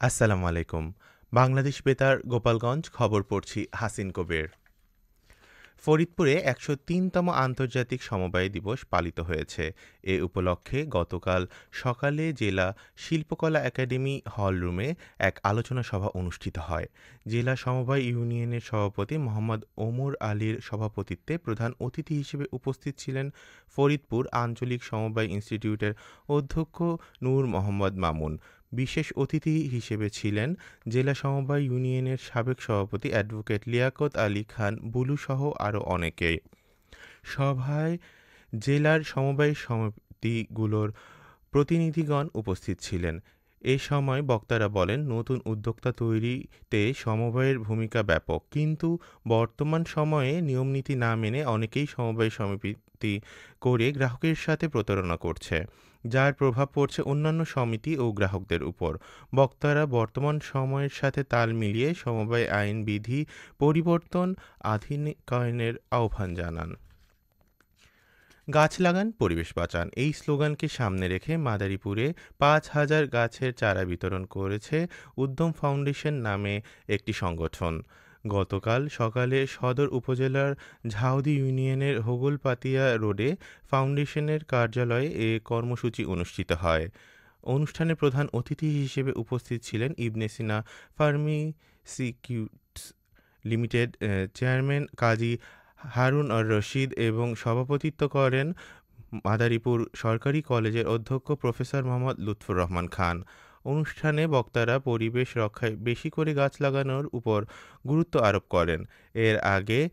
আসসালামু আলাইকুম। বাংলাদেশ বেতার গোপালগঞ্জ খবর পড়ছি হাসিন কবির। ফরিদপুরে ১০৩তম আন্তর্জাতিক সমবায় দিবস পালিত হয়েছে। এ উপলক্ষে গতকাল সকালে জেলা শিল্পকলা একাডেমি হলরুমে এক আলোচনা সভা অনুষ্ঠিত হয়। জেলা সমবায় ইউনিয়নের সভাপতি মোহাম্মদ ওমর আলীর সভাপতিত্বে প্রধান অতিথি হিসেবে উপস্থিত ছিলেন ফরিদপুর আঞ্চলিক সমবায় ইনস্টিটিউটের অধ্যক্ষ নূর মোহাম্মদ মামুন। বিশেষ অতিথি হিসেবে ছিলেন জেলা সমবায় ইউনিয়নের সাবেক সভাপতি অ্যাডভোকেট লিয়াকত আলী খান বুলুসহ আরও অনেকে। সভায় জেলার সমবায় সমিতিগুলোর প্রতিনিধিগণ উপস্থিত ছিলেন। এ সময় বক্তারা বলেন, নতুন উদ্যোক্তা তৈরিতে সমবায়ের ভূমিকা ব্যাপক, কিন্তু বর্তমান সময়ে নিয়মনীতি না মেনে অনেকেই সমবায় সমিতি করে গ্রাহকের সাথে প্রতারণা করছে, যার প্রভাব পড়ছে অন্যান্য সমিতি ও গ্রাহকদের উপর। বক্তারা বর্তমান সময়ের সাথে তাল মিলিয়ে সমবায় আইন বিধি পরিবর্তন আধুনিকায়নের আহ্বান জানান। গাছ লাগান, পরিবেশ বাঁচান, এই স্লোগানকে সামনে রেখে মাদারীপুরে ৫,০০০ গাছের চারা বিতরণ করেছে উদ্যম ফাউন্ডেশন নামে একটি সংগঠন। গতকাল সকালে সদর উপজেলার ঝাউদি ইউনিয়নের হোগলপাতিয়া রোডে ফাউন্ডেশনের কার্যালয়ে এ কর্মসূচি অনুষ্ঠিত হয়। অনুষ্ঠানে প্রধান অতিথি হিসেবে উপস্থিত ছিলেন ইবনে সিনা ফার্মাসিউটিক্যালস লিমিটেড চেয়ারম্যান কাজী হারুন আর রশিদ এবং সভাপতিত্ব করেন মাদারীপুর সরকারি কলেজের অধ্যক্ষ প্রফেসর মোহাম্মদ লুৎফর রহমান খান। অনুষ্ঠানে বক্তারা পরিবেশ রক্ষায় বেশি করে গাছ লাগানোর উপর গুরুত্ব আরোপ করেন। এর আগে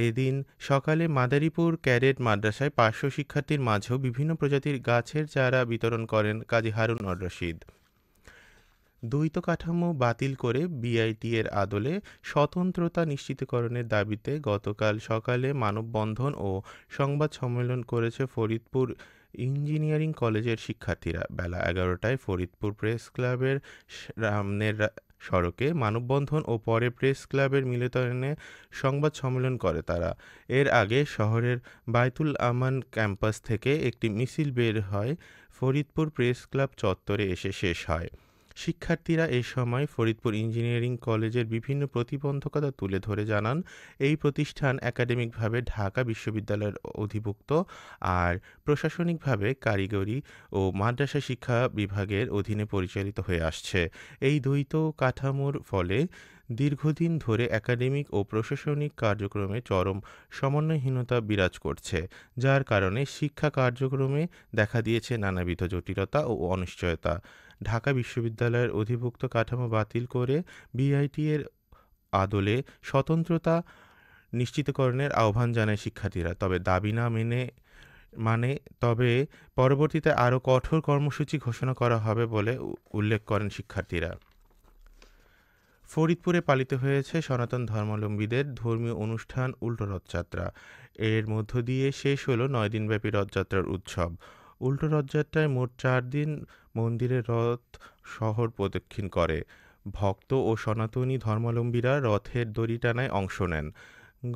এদিন সকালে মাদারীপুর ক্যাডেট মাদ্রাসায় পার্শ্ব শিক্ষার্থীর মাঝেও বিভিন্ন প্রজাতির গাছের চারা বিতরণ করেন কাজী হারুন আর রশিদ। দ্বৈত কাঠামো বাতিল করে বিআইটি-এর আদলে স্বতন্ত্রতা নিশ্চিতকরণের দাবিতে গতকাল সকালে মানববন্ধন ও সংবাদ সম্মেলন করেছে ফরিদপুর ইঞ্জিনিয়ারিং কলেজের শিক্ষার্থীরা। বেলা ১১টায় ফরিদপুর প্রেস ক্লাবের সামনের সড়কে মানববন্ধন ও পরে প্রেস ক্লাবের মিলনায়তনে সংবাদ সম্মেলন করে তারা। এর আগে শহরের বায়তুল আমান ক্যাম্পাস থেকে একটি মিছিল বের হয়, ফরিদপুর প্রেস ক্লাব চত্বরে এসে শেষ হয়। শিক্ষার্থীরা এ সময় ফরিদপুর ইঞ্জিনিয়ারিং কলেজের বিভিন্ন প্রতিবন্ধকতা তুলে ধরে জানান, এই প্রতিষ্ঠান একাডেমিকভাবে ঢাকা বিশ্ববিদ্যালয়ের অধিভুক্ত আর প্রশাসনিকভাবে কারিগরি ও মাদ্রাসা শিক্ষা বিভাগের অধীনে পরিচালিত হয়ে আসছে। এই দ্বৈত কাঠামোর ফলে দীর্ঘদিন ধরে একাডেমিক ও প্রশাসনিক কার্যক্রমে চরম সমন্বয়হীনতা বিরাজ করছে, যার কারণে শিক্ষা কার্যক্রমে দেখা দিয়েছে নানাবিধ জটিলতা ও অনিশ্চয়তা। ঢাকা বিশ্ববিদ্যালয়ের অধিভুক্ত কাঠামো বাতিল করে বিআইটি-এর আদলে স্বতন্ত্রতা নিশ্চিতকরণের আহ্বান জানায় শিক্ষার্থীরা। তবে দাবি না তবে পরবর্তীতে আরও কঠোর কর্মসূচি ঘোষণা করা হবে বলে উল্লেখ করেন শিক্ষার্থীরা। ফরিদপুরে পালিত হয়েছে সনাতন ধর্মাবলম্বীদের ধর্মীয় অনুষ্ঠান উল্টো রথযাত্রা। এর মধ্য দিয়ে শেষ হলো ৯ দিনব্যাপী রথযাত্রার উৎসব। উল্টো রথযাত্রায় মোট ৪ দিন মন্দিরের রথ শহর প্রদক্ষিণ করে। ভক্ত ও সনাতনী ধর্মাবলম্বীরা রথের দড়ি টানায় অংশ নেন।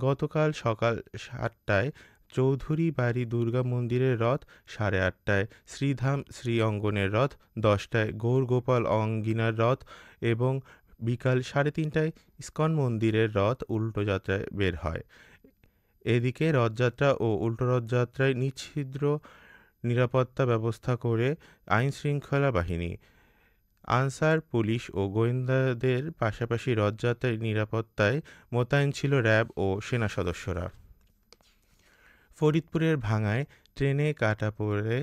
গতকাল সকাল ৭টায় চৌধুরী বাড়ি দুর্গা মন্দিরের রথ, ৮:৩০টায় শ্রীধাম শ্রী অঙ্গনের রথ, ১০টায় গৌরগোপাল অঙ্গিনার রথ এবং বিকাল ৩:৩০টায় ইস্কন মন্দিরের রথ উল্টো যাত্রায় বের হয়। এদিকে রথযাত্রা ও উল্টো রথযাত্রায় নিচ্ছিদ্র নিরাপত্তা ব্যবস্থা করে আইনশৃঙ্খলা বাহিনী, আনসার, পুলিশ ও গোয়েন্দাদের পাশাপাশি রথযাত্রার নিরাপত্তায় মোতায়েন ছিল র্যাব ও সেনা সদস্যরা। ফরিদপুরের ভাঙ্গায় ট্রেনে কাটা পড়ে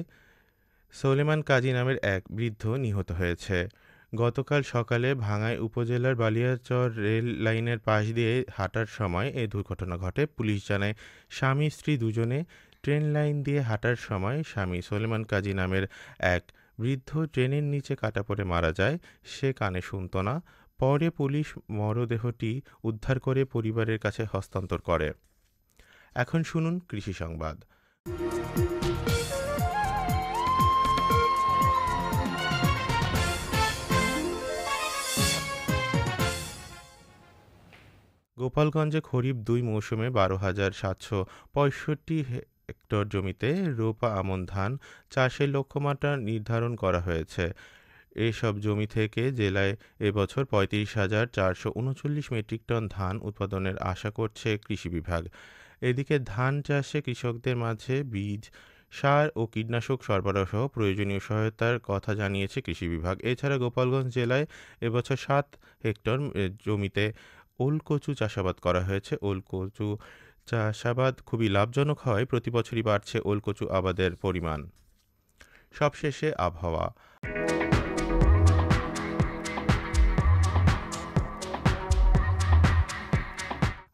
সোলেমান কাজী নামের এক বৃদ্ধ নিহত হয়েছে। গতকাল সকালে ভাঙ্গাই উপজেলার বালিয়াচর রেল লাইনের পাশ দিয়ে হাঁটার সময় এ দুর্ঘটনা ঘটে। পুলিশ জানায়, স্বামী স্ত্রী দুজনে ট্রেন লাইন দিয়ে হাঁটার সময় স্বামী সোলেমান কাজী নামের এক বৃদ্ধ ট্রেনের নিচে কাটা পড়ে মারা যায়। সে কানে শুনত না। পরে পুলিশ মরদেহটি উদ্ধার করে পরিবারের কাছে হস্তান্তর করে। এখন শুনুন কৃষি সংবাদ। গোপালগঞ্জে খরিফ ২ মৌসুমে ১২,৭৬৫ হেক্টর জমিতে রোপা আমন ধান চাষের লক্ষ্যমাত্রা নির্ধারণ করা হয়েছে। এসব জমি থেকে জেলায় এবছর ৩৫,৪৩৯ মেট্রিক টন ধান উৎপাদনের আশা করছে কৃষি বিভাগ। এদিকে ধান চাষে কৃষকদের মাঝে বীজ, সার ও কীটনাশক সরবরাহসহ প্রয়োজনীয় সহায়তার কথা জানিয়েছে কৃষি বিভাগ। এছাড়া গোপালগঞ্জ জেলায় এবছর ৭ হেক্টর জমিতে ওলকচু চাষাবাদ করা হয়েছে। ওলকচু চাষাবাদ খুবই লাভজনক হওয়ায় প্রতিবছরই বাড়ছে ওলকচু আবাদের পরিমাণ। সবশেষে আবহাওয়া।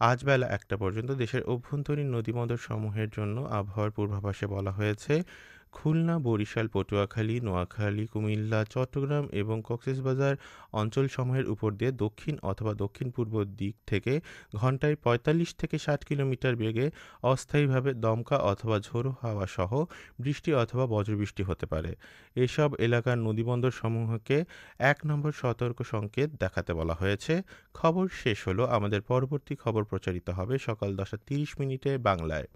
আজ বেলা ১টা পর্যন্ত দেশের অভ্যন্তরীণ নদীবন্দরসমূহের জন্য আবহাওয়ার পূর্বাভাসে বলা হয়েছে, খুলনা, বরিশাল, পটুয়াখালী, নোয়াখালী, কুমিল্লা, চট্টগ্রাম এবং কক্সবাজার অঞ্চলসমূহের উপর দিয়ে দক্ষিণ অথবা দক্ষিণ-পূর্ব দিক থেকে ঘন্টায় ৪৫ থেকে ৬০ কিলোমিটার বেগে অস্থায়ীভাবে দমকা অথবা ঝোড়ো হাওয়া সহ বৃষ্টি অথবা বজ্রবৃষ্টি হতে পারে। এসব এলাকার নদীবন্দরসমূহকে ১ নম্বর সতর্ক সংকেত দেখাতে বলা হয়েছে। খবর শেষ হলো। আমাদের পরবর্তী খবর প্রচারিত হবে সকাল ১০টা ৩০ মিনিটে বাংলায়।